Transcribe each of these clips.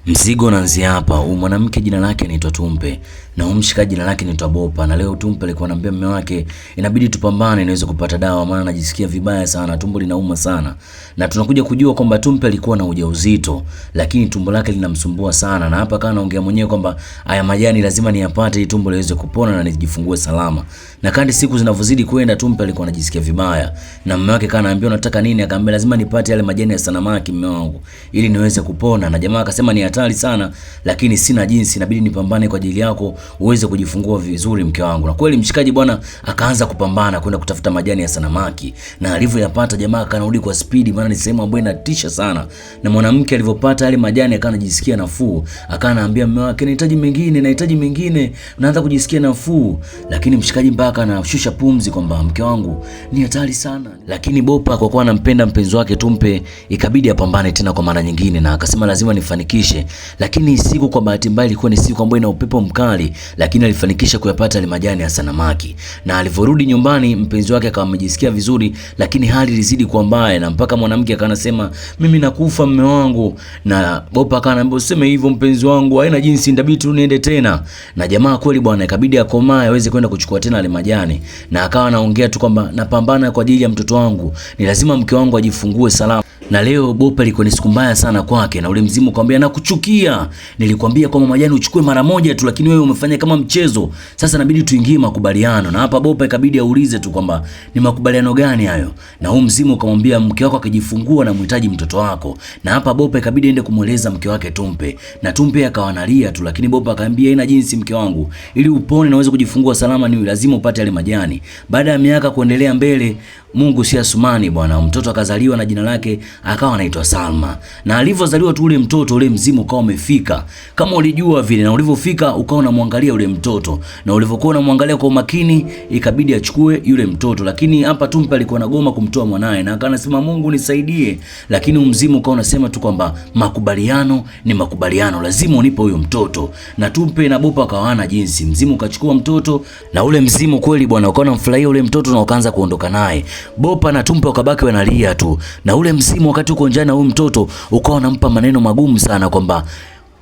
Mzigo unaanzia hapa. Huyu mwanamke jina lake anaitwa Tumpe na huyu mshikaji jina lake anaitwa Bopa. Na leo Tumpe alikuwa anambia mume wake inabidi tupambane niweze kupata dawa, maana anajisikia vibaya sana, tumbo linauma sana. Na tunakuja kujua kwamba Tumpe alikuwa na ujauzito, lakini tumbo lake linamsumbua sana. Na hapa kana anaongea mwenyewe kwamba haya majani lazima niyapate ili tumbo liweze kupona na nijifungue salama. Na kadri siku zinavyozidi kwenda, Tumpe alikuwa anajisikia vibaya. Na mume wake kana anambia unataka nini? Akamwambia lazima nipate yale majani ya sanamaki mume wangu ili niweze kupona. Na jamaa akasema ni hatari sana, lakini sina jinsi, inabidi nipambane kwa ajili yako uweze kujifungua vizuri mke wangu. Na kweli mshikaji bwana akaanza kupambana kwenda kutafuta majani ya sanamaki, na alivyoyapata jamaa akanarudi kwa spidi, maana ni sehemu ambayo inatisha sana. Na mwanamke alivyopata yale majani akawa anajisikia nafuu, akawa anaambia mume wake nahitaji mengine, unaanza kujisikia nafuu. Lakini mshikaji mpaka anashusha pumzi kwamba mke wangu ni hatari sana. Lakini Bopa kwa kuwa anampenda mpenzi wake Tumpe, ikabidi apambane tena kwa mara nyingine, na akasema lazima nifanikishe. Lakini siku kwa bahati mbaya ilikuwa ni siku ambayo ina upepo mkali, lakini alifanikisha kuyapata ile majani ya sanamaki. Na alivyorudi nyumbani mpenzi wake akawa amejisikia vizuri, lakini hali ilizidi kuwa mbaya, na mpaka mwanamke akanasema mimi nakufa mume wangu. Na Bopa akaniambia useme hivyo mpenzi wangu, haina jinsi, ndabidi tu niende tena. Na jamaa kweli bwana ikabidi akomae aweze kwenda kuchukua tena ile majani, na akawa anaongea tu kwamba napambana kwa ajili ya mtoto wangu, ni lazima mke wangu ajifungue salama. Na leo Bopa ilikuwa ni siku mbaya sana kwake, na ule mzimu akamwambia nakuchukia, nilikwambia kwamba majani uchukue mara moja tu, lakini wewe umefanya kama mchezo, sasa inabidi tuingie makubaliano. Na hapa Bopa ikabidi aulize tu kwamba ni makubaliano gani hayo, na huyo mzimu akamwambia mke wako akijifungua na mhitaji mtoto wako. Na hapa Bopa ikabidi aende kumueleza mke wake Tumpe, na Tumpe akawa analia tu, lakini Bopa akamwambia ina jinsi mke wangu, ili upone na uweze kujifungua salama ni lazima upate yale majani. Baada ya miaka kuendelea mbele, Mungu si Asumani bwana, mtoto akazaliwa na jina lake akawa anaitwa Salma. Na alivyozaliwa tu ule mtoto, ule mzimu ukawa umefika kama ulijua vile, na ulivyofika ukawa unamwangalia ule mtoto, na ulivyokuwa unamwangalia kwa umakini ikabidi achukue yule mtoto. Lakini hapa Tumpe alikuwa anagoma kumtoa mwanae, na akanasema Mungu nisaidie. Lakini mzimu ukawa unasema tu kwamba makubaliano ni makubaliano, lazima unipe huyo mtoto. Na Tumpe na Bopa akawana jinsi, mzimu ukachukua mtoto, na ule mzimu kweli bwana ukawa unamfurahia ule mtoto na ukaanza kuondoka naye. Bopa na Tumpe wakabaki wanalia tu, na ule mzimu wakati uko njana huyu mtoto ukawa unampa maneno magumu sana kwamba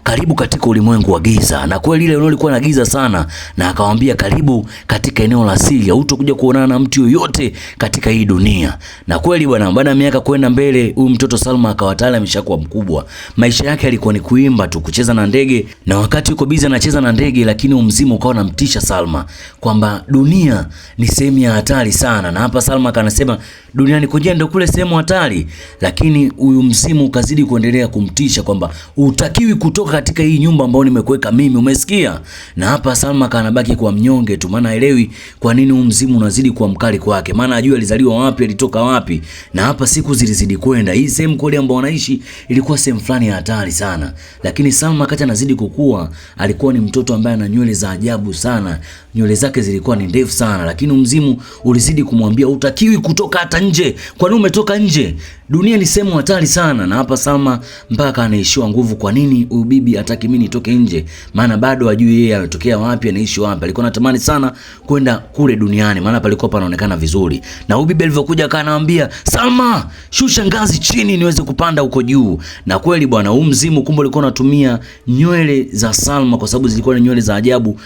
karibu katika ulimwengu wa giza. Na kweli ile eneo lilikuwa na giza sana, na akamwambia karibu katika eneo la siri, hutakuja kuonana na mtu yoyote katika hii dunia. Na kweli bwana, baada ya miaka kwenda mbele, huyu mtoto Salma akawa tayari ameshakuwa mkubwa. Maisha yake yalikuwa ni kuimba tu, kucheza na ndege, na wakati yuko busy anacheza na ndege, lakini mzimu ukawa unamtisha Salma kwamba dunia ni sehemu ya hatari sana. Na hapa Salma akanasema duniani kujia ndio kule sehemu hatari, lakini huyu mzimu ukazidi kuendelea kumtisha kwamba hutakiwi kutoka katika hii nyumba ambayo nimekuweka mimi, umesikia? Na hapa Salma kanabaki kwa mnyonge tu, maana haelewi kwa nini mzimu unazidi kuwa mkali kwake, maana ajui alizaliwa wapi, alitoka wapi. Na hapa siku zilizidi kwenda, hii sehemu kule ambayo wanaishi ilikuwa sehemu fulani ya hatari sana. Lakini Salma kati anazidi kukua, alikuwa ni mtoto ambaye ana nywele za ajabu sana, nywele zake zilikuwa ni ndefu sana. Lakini mzimu ulizidi kumwambia utakiwi kutoka hata nje, kwa nini umetoka nje? Dunia ni sehemu hatari sana. Na hapa Salma mpaka anaishiwa nguvu, kwa nini huyu bibi hataki mimi nitoke nje, maana bado hajui yeye anatokea wapi, anaishi wapi. Alikuwa anatamani sana kwenda kule duniani, maana palikuwa panaonekana vizuri. Na huyu bibi alivyokuja akanaambia Salma, shusha ngazi chini niweze kupanda huko juu. Na kweli bwana, huyu mzimu kumbe alikuwa anatumia nywele za Salma kwa sababu zilikuwa ni nywele za ajabu.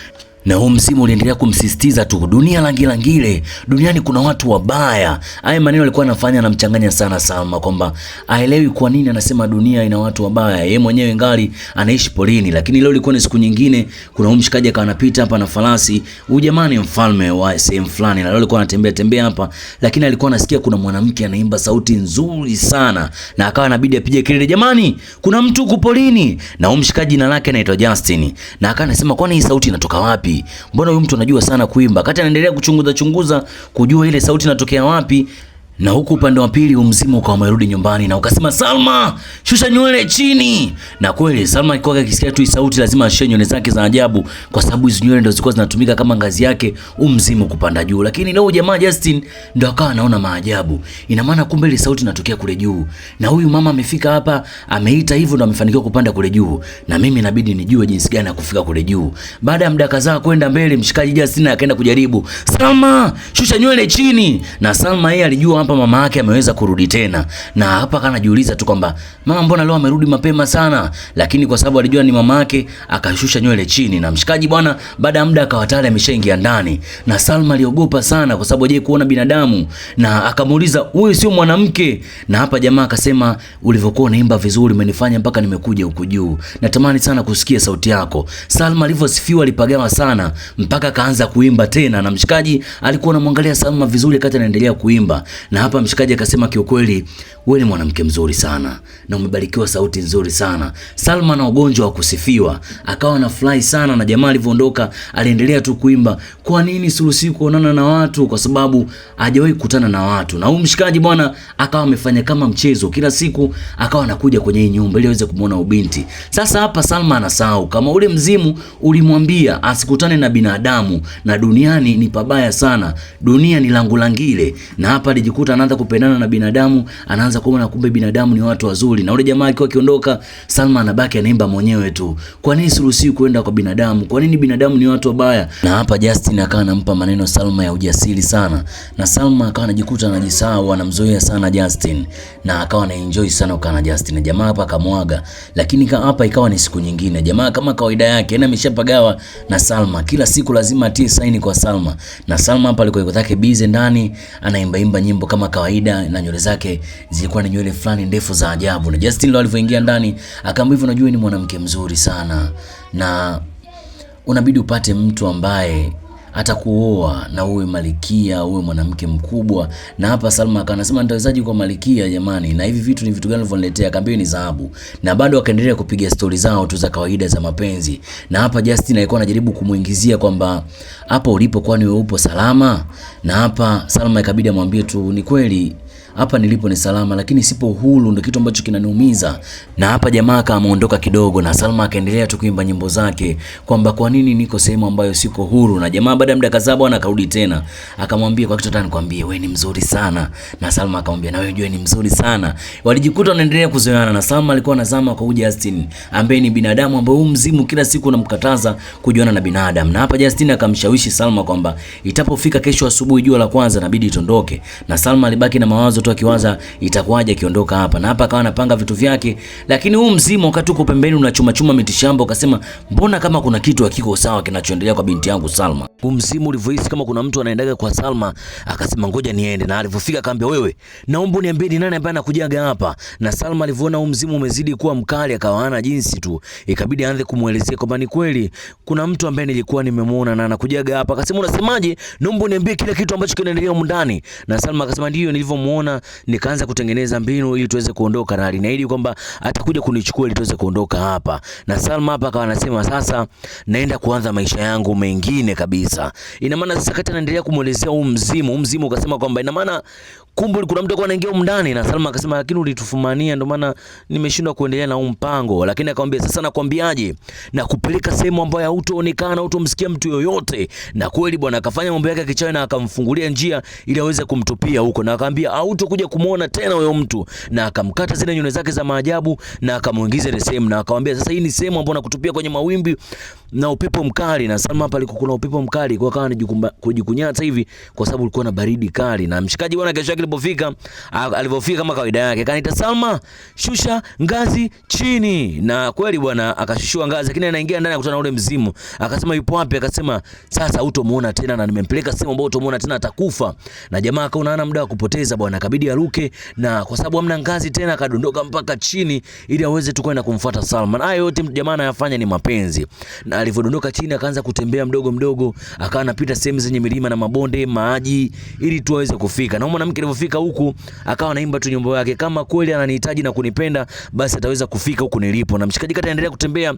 Na huo msimu uliendelea kumsisitiza tu dunia langile, duniani kuna watu wabaya. Haya maneno alikuwa anafanya anamchanganya sana Salma kwamba haelewi kwa nini anasema dunia ina watu wabaya, yeye mwenyewe ngali anaishi polini. Lakini leo ilikuwa ni siku nyingine, kuna mshikaji akawa anapita hapa na farasi. Huyu jamani mfalme wa sehemu fulani, na leo alikuwa anatembea hapa, lakini alikuwa anasikia kuna mwanamke anaimba sauti nzuri sana, na akawa anabidi apige kelele, jamani kuna mtu huko polini. Na huyu mshikaji jina lake anaitwa Justin, na akawa anasema kwani hii sauti inatoka wapi? Mbona huyu mtu anajua sana kuimba? Kati anaendelea kuchunguza kujua ile sauti inatokea wapi. Na huku upande wa pili mzimu ukawa umerudi nyumbani, na ukasema Salma, shusha nywele chini. Na kweli Salma alikuwa akisikia tu sauti lazima ashushe nywele zake za ajabu, kwa sababu hizo nywele ndio zilikuwa zinatumika kama ngazi yake mzimu kupanda juu. Lakini leo jamaa Justin ndio akawa anaona maajabu. Ina maana kumbe ile sauti inatokea kule juu, na huyu mama amefika hapa, ameita hivyo ndo amefanikiwa kupanda kule juu, na mimi inabidi nijue jinsi gani ya kufika kule juu. Baada ya muda kadhaa kwenda mbele, mshikaji Justin akaenda kujaribu, Salma, shusha nywele chini. Na Salma yeye alijua hapa mama yake ameweza kurudi tena, na hapa anajiuliza tu kwamba mama, mbona leo amerudi mapema sana? Lakini kwa sababu alijua ni mama yake akashusha nywele chini, na mshikaji bwana baada ya muda akawa tayari ameshaingia ndani, na Salma aliogopa sana kwa sababu hajawahi kuona binadamu, na akamuuliza huyu sio mwanamke? Na hapa jamaa akasema ulivyokuwa unaimba vizuri umenifanya mpaka nimekuja huku juu, natamani sana kusikia sauti yako. Salma alivyosifiwa alipagawa sana mpaka akaanza kuimba tena, na mshikaji alikuwa anamwangalia Salma vizuri wakati anaendelea kuimba, na hapa mshikaji akasema kiukweli wewe ni mwanamke mzuri sana na umebarikiwa sauti nzuri sana. Salma na ugonjwa wa kusifiwa akawa anafurahi sana, na jamaa alivyoondoka aliendelea tu kuimba, kwa nini siruhusi kuonana na watu? Kwa sababu hajawahi kukutana na watu. Na huyu mshikaji bwana akawa amefanya kama mchezo, kila siku akawa anakuja kwenye hii nyumba ili aweze kumuona ubinti. Sasa hapa Salma anasahau kama ule mzimu ulimwambia asikutane na binadamu, na duniani ni pabaya sana, dunia ni langulangile. Na hapa alijikuta anaanza kupendana na binadamu, anaanza kuona kumbe binadamu ni watu wazuri. Na ule jamaa akiwa akiondoka, Salma anabaki anaimba mwenyewe tu, kwa nini siruhusi kuenda kwa binadamu? Kwa nini binadamu ni watu wabaya? Na hapa Justin akawa anampa maneno Salma ya ujasiri sana, na Salma akawa anajikuta anajisahau, anamzoea sana Justin, na akawa anaenjoy sana kwa na Justin. Jamaa hapa akamwaga, lakini hapa ikawa ni siku nyingine. Jamaa kama kawaida yake na ameshapagawa na Salma, kila siku lazima atie saini kwa Salma, na Salma hapa alikuwa yuko zake busy ndani anaimba nyimbo kama kawaida, na nywele zake zilikuwa ni nywele fulani ndefu za ajabu. Na Justin leo alivyoingia ndani akamwambia hivyo, unajua ni mwanamke mzuri sana na unabidi upate mtu ambaye atakuoa na uwe malikia, uwe mwanamke mkubwa. Na hapa Salma akanasema nitawezaje kwa malikia jamani, na hivi vitu ni vitu gani ulivyoniletea? Akaambia ni dhahabu. Na bado akaendelea kupiga stori zao tu za kawaida za mapenzi. Na hapa Justin alikuwa anajaribu kumuingizia kwamba hapo ulipo kwani wewe upo salama? Na hapa Salma ikabidi amwambie tu ni kweli hapa nilipo ni salama, lakini sipo huru, ndio kitu ambacho kinaniumiza. Na hapa jamaa akaondoka kidogo, na Salma akaendelea tu kuimba nyimbo zake kwamba kwa nini niko sehemu ambayo siko huru. Na jamaa baada ya muda kadhaa bwana akarudi tena akamwambia, kwa kitu nataka nikwambie wewe ni mzuri sana. Na Salma akamwambia na wewe jua ni mzuri sana. Walijikuta wanaendelea kuzoeana, na Salma alikuwa anazama kwa Justin ambaye ni binadamu ambaye huu mzimu kila siku unamkataza kujuana na binadamu. Na hapa Justin akamshawishi Salma kwamba itapofika kesho asubuhi jua la kwanza inabidi itondoke. Na Salma alibaki na mawazo tu akiwaza itakuwaje akiondoka hapa. Na hapa akawa anapanga vitu vyake, lakini huu mzimu wakati uko pembeni unachuma chuma mitishamba, ukasema mbona kama kuna kitu hakiko sawa kinachoendelea kwa binti yangu Salma. Huu mzimu ulivyohisi kama kuna mtu anaendaga kwa Salma akasema ngoja niende, na alipofika akamwambia wewe, naomba niambie ni nani ambaye anakujaga hapa. Na Salma alivyoona huu mzimu umezidi kuwa mkali akawa hana jinsi tu, ikabidi aanze kumuelezea kwamba ni kweli kuna mtu ambaye nilikuwa nimemuona na anakujaga hapa. Akasema unasemaje? Naomba niambie kila kitu ambacho kinaendelea huko ndani. Na Salma akasema ndio, nilivyomuona nikaanza kutengeneza mbinu ili tuweze kuondoka, na ili kwamba atakuja kunichukua ili tuweze kuondoka hapa. Na Salma hapa akawa anasema sasa naenda kuanza maisha yangu mengine kabisa. Ina maana sasa kati anaendelea kumuelezea huu mzimu ukasema kwamba ina maana kumbe kuna mtu alikuwa anaingia huko ndani. Na Salma akasema lakini ulitufumania ndio maana nimeshindwa kuendelea na huu mpango. Lakini akamwambia sasa nakwambiaje, na kupeleka sehemu ambayo hautoonekana, hautomsikia mtu yoyote. Na kweli bwana akafanya mambo yake kichawi na akamfungulia njia ili aweze kumtupia huko, na akamwambia hautokuja kumuona tena huyo mtu. Na akamkata zile nywele zake za maajabu na akamuingiza ile sehemu, na akamwambia sasa hii ni sehemu ambayo nakutupia kwenye mawimbi na upepo mkali. Na Salma hapa alikuwa kuna upepo mkali kwa akawa anajikunyata hivi kwa sababu ulikuwa na baridi kali. Na mshikaji bwana kesho alipofika kama kawaida yake kaniita Salma, shusha ngazi chini. Na kweli bwana akashushua ngazi, lakini anaingia ndani akutana na ule mzimu. Akasema yupo wapi? Akasema sasa hutomuona tena, na nimempeleka sehemu ambayo hutomuona tena, atakufa. Na jamaa akaona hana muda wa kupoteza bwana, akabidi aruke, na kwa sababu hamna ngazi tena akadondoka mpaka chini ili aweze tu kwenda kumfuata Salma. Na hayo yote jamaa anayafanya ni mapenzi. Na alivyodondoka chini akaanza kutembea mdogo mdogo, akawa anapita sehemu zenye milima na mabonde, maji ili tu aweze kufika. Na mwanamke alipofika huku akawa anaimba tu nyimbo yake, kama kweli ananihitaji na kunipenda basi ataweza kufika huku nilipo. Na mshikaji kati anaendelea kutembea,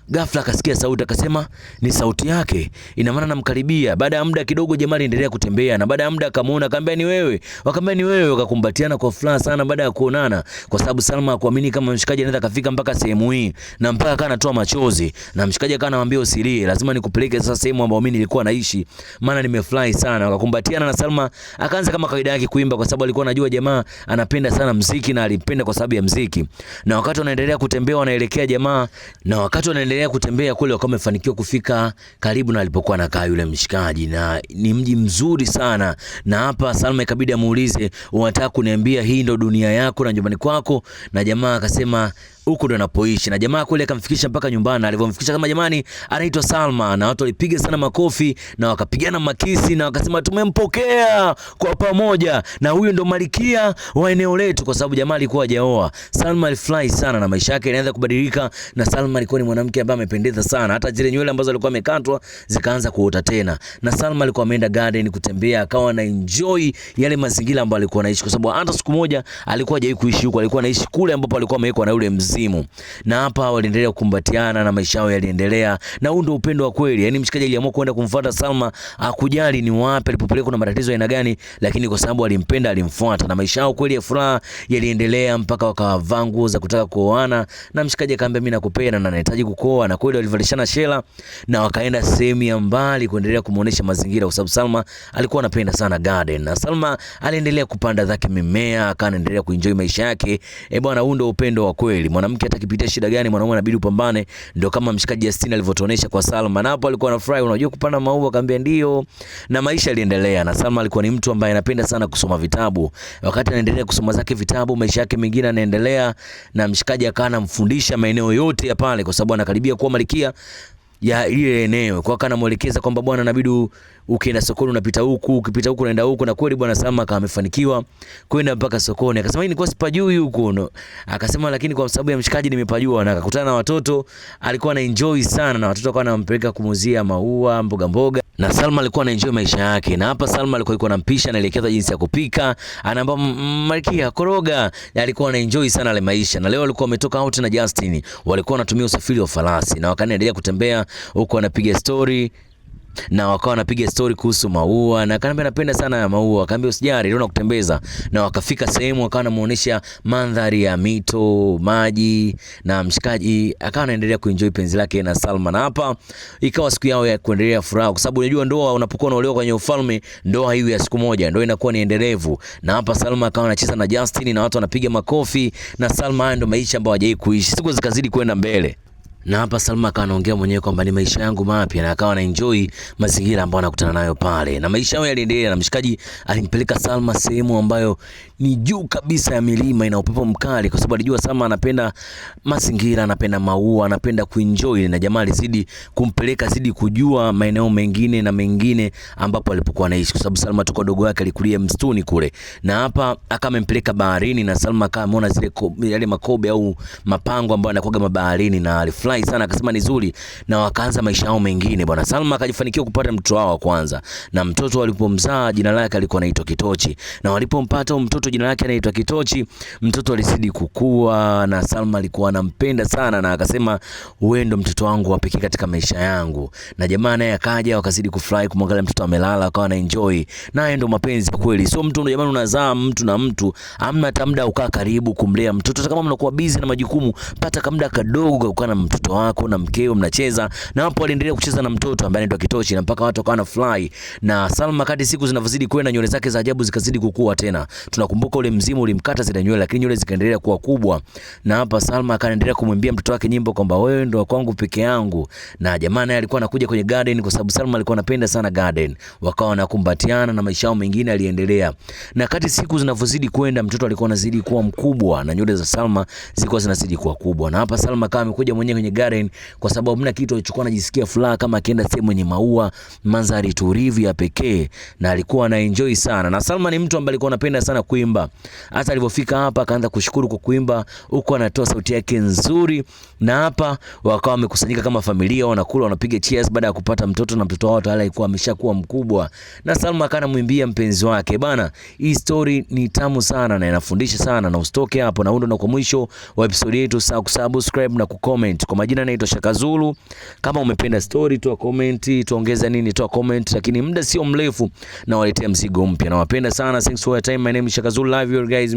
ghafla akasikia sauti, akasema ni sauti yake, ina maana namkaribia. Baada ya muda kidogo jamaa aliendelea kutembea, na baada ya muda akamuona, akamwambia ni wewe. Wakamwambia ni wewe, wakakumbatiana kwa furaha sana baada ya kuonana, kwa sababu Salma hakuamini kama mshikaji anaweza kafika mpaka sehemu hii, na mpaka akawa anatoa machozi. Na mshikaji akawa anamwambia usilie, lazima nikupeleke sasa sehemu ambayo mimi nilikuwa naishi, maana nimefurahi sana. Wakakumbatiana na Salma akaanza kama kawaida yake kuimba, kwa sababu alikuwa anajua jamaa anapenda sana muziki na alipenda kwa sababu ya muziki. Na wakati wanaendelea kutembea wanaelekea jamaa, na wakati wanaendelea waliendelea kutembea kule, wakawa wamefanikiwa kufika karibu na alipokuwa anakaa yule mshikaji, na ni mji mzuri sana. Na hapa Salma ikabidi amuulize, unataka kuniambia hii ndo dunia yako na nyumbani kwako? Na jamaa akasema huko ndo anapoishi. Na jamaa kule akamfikisha mpaka nyumbani. Alivyomfikisha kama jamani anaitwa Salma, na watu walipiga sana makofi na wakapigana makisi na wakasema tumempokea kwa pamoja, na huyu ndo malikia wa eneo letu, kwa sababu jamaa alikuwa hajaoa. Salma alifurahi sana na maisha yake yanaanza kubadilika, na Salma alikuwa ni mwanamke ambaye amependeza sana. Hata zile nywele ambazo alikuwa amekatwa zikaanza kuota tena. Na Salma alikuwa ameenda garden kutembea, akawa na enjoy yale mazingira ambayo alikuwa anaishi, kwa sababu hata siku moja alikuwa hajawahi kuishi huko, alikuwa anaishi kule ambapo alikuwa amewekwa na yule mzimu. Na hapa waliendelea kukumbatiana na maisha yao yaliendelea, na huu ndio upendo wa kweli. Yani mshikaji aliamua kwenda kumfuata Salma, akujali ni wapi alipopelekwa na matatizo aina gani, lakini kwa sababu alimpenda alimfuata, na maisha yao kweli ya furaha yaliendelea mpaka wakavaa nguo za kutaka kuoana. Na mshikaji akamwambia mimi nakupenda na nahitaji kukuoa, na kweli walivalishana shela na wakaenda sehemu ya mbali kuendelea kumuonesha mazingira, kwa sababu Salma alikuwa anapenda sana garden. Na Salma aliendelea kupanda zake mimea, akaendelea kuenjoy maisha yake. Bwana, huu ndio upendo wa kweli. Mwanamke atakipitia shida gani, mwanaume anabidi upambane, ndio kama mshikaji Justin alivyotuonesha kwa Salma. Na hapo alikuwa anafurahi, unajua kupanda maua, akamwambia ndio, na maisha yaliendelea. Na Salma alikuwa ni mtu ambaye anapenda sana kusoma vitabu. Wakati anaendelea kusoma zake vitabu, maisha yake mengine yanaendelea, na mshikaji akawa anamfundisha maeneo yote ya pale, kwa sababu anakaribia kuwa malikia ya ile eneo. Kwa kana muelekeza kwamba bwana, inabidi ukienda sokoni unapita huku, ukipita huku unaenda huku. Na kweli bwana Salma kama amefanikiwa kwenda mpaka sokoni. Akasema ni kwa sipajui huko no. Akasema lakini kwa sababu ya mshikaji nimepajua, na akakutana na watoto, alikuwa ana enjoy sana, na watoto wakawa wanampeleka kumuzia maua, mboga mboga, na Salma alikuwa ana enjoy maisha yake. Na hapa Salma alikuwa anampisha, anaelekeza jinsi ya kupika, anaomba malkia koroga, na alikuwa ana enjoy sana ile maisha. Na leo alikuwa ametoka out na Justin, walikuwa wanatumia usafiri wa farasi, na wakaendelea kutembea huko wanapiga story, na wakawa wanapiga story kuhusu maua. Na akaniambia napenda sana ya maua, akaniambia usijali leo nakutembeza. Na wakafika sehemu akawa anamuonesha mandhari ya mito, maji, na mshikaji akawa anaendelea kuenjoy penzi lake na Salma. Na hapa ikawa siku yao ya kuendelea furaha, kwa sababu unajua ndoa unapokuwa unaolewa kwenye ufalme, ndoa hiyo ya siku moja ndio inakuwa ni endelevu. Na hapa Salma akawa anacheza na Justin na watu wanapiga makofi, na Salma ndio maisha ambayo hajawahi kuishi. Siku zikazidi kwenda mbele, na hapa Salma akawa anaongea mwenyewe kwamba ni maisha yangu mapya, na akawa anaenjoy mazingira ambayo anakutana nayo pale, na maisha yao yaliendelea. Na mshikaji alimpeleka Salma sehemu ambayo ni juu kabisa ya milima, ina upepo mkali, kwa sababu alijua Salma anapenda mazingira, anapenda maua, anapenda kuenjoy. Na jamaa alizidi kumpeleka, zidi kujua maeneo mengine na mengine ambapo alipokuwa anaishi, kwa sababu Salma toka dogo yake alikulia msituni kule. Na hapa akamempeleka baharini, na Salma akaona zile yale makobe au mapango ambayo anakuaga mabaharini, na alifurahi sana, akasema ni nzuri, na wakaanza maisha yao mengine bwana. Salma akajifanikiwa kupata mtoto wao wa kwanza, na mtoto walipomzaa jina lake alikuwa anaitwa Kitochi. Na walipompata mtoto jina lake anaitwa Kitochi, mtoto alizidi kukua, na Salma alikuwa anampenda sana, na akasema wewe ndo mtoto wangu wa pekee katika maisha yangu. Na jamaa naye akaja, wakazidi kufurahi kumwangalia mtoto amelala, akawa na enjoy. Naye ndo mapenzi kweli, sio mtu ndo jamani unazaa mtu na mtu amna hata muda ukaa karibu kumlea mtoto. Hata kama mnakuwa busy na majukumu, pata kamda kadogo ukaa na mtoto wako na mkeo mnacheza. Na hapo aliendelea kucheza na mtoto ambaye anaitwa Kitochi, na mpaka watu wakawa na fly. Na Salma kadri siku zinavyozidi kwenda, nywele zake za ajabu zikazidi kukua tena. Tunakumbuka ule mzimu ulimkata zile nywele, lakini nywele zikaendelea kuwa kubwa. Na hapa Salma akaendelea kumwimbia mtoto wake nyimbo kwamba wewe ndo kwangu peke yangu. Na jamaa naye alikuwa anakuja kwenye garden, kwa sababu Salma alikuwa anapenda sana garden. Wakawa wanakumbatiana na maisha yao mengine aliendelea. Na kadri siku zinavyozidi kwenda, mtoto alikuwa anazidi kuwa mkubwa, na nywele za Salma zilikuwa zinazidi kuwa kubwa. Na hapa Salma kama amekuja mwenyewe kwenye garden, kwa sababu mna kitu alichokuwa anajisikia furaha kama akienda sehemu yenye maua, mandhari tulivu ya pekee, na alikuwa ana enjoy sana. Na Salma ni mtu ambaye alikuwa anapenda sana kuimba. Hata alipofika hapa akaanza kushukuru kwa kuimba, huko anatoa sauti yake nzuri. Na hapa wakawa wamekusanyika kama familia, wanakula, wanapiga cheers baada ya kupata mtoto, na mtoto wao tayari alikuwa ameshakuwa mkubwa. Na Salma akana muimbia mpenzi wake. Bana, hii story ni tamu sana na inafundisha sana, na usitoke hapo. Na huo ndo kwa mwisho wa episode yetu. Subscribe na kucomment. Kwa majina naitwa Shaka Zulu. Kama umependa story, toa comment, tuongeza nini, toa comment, lakini muda sio mrefu na waletea mzigo mpya. Na wapenda sana. Thanks for your time. My name is Shaka Zulu. Love you guys.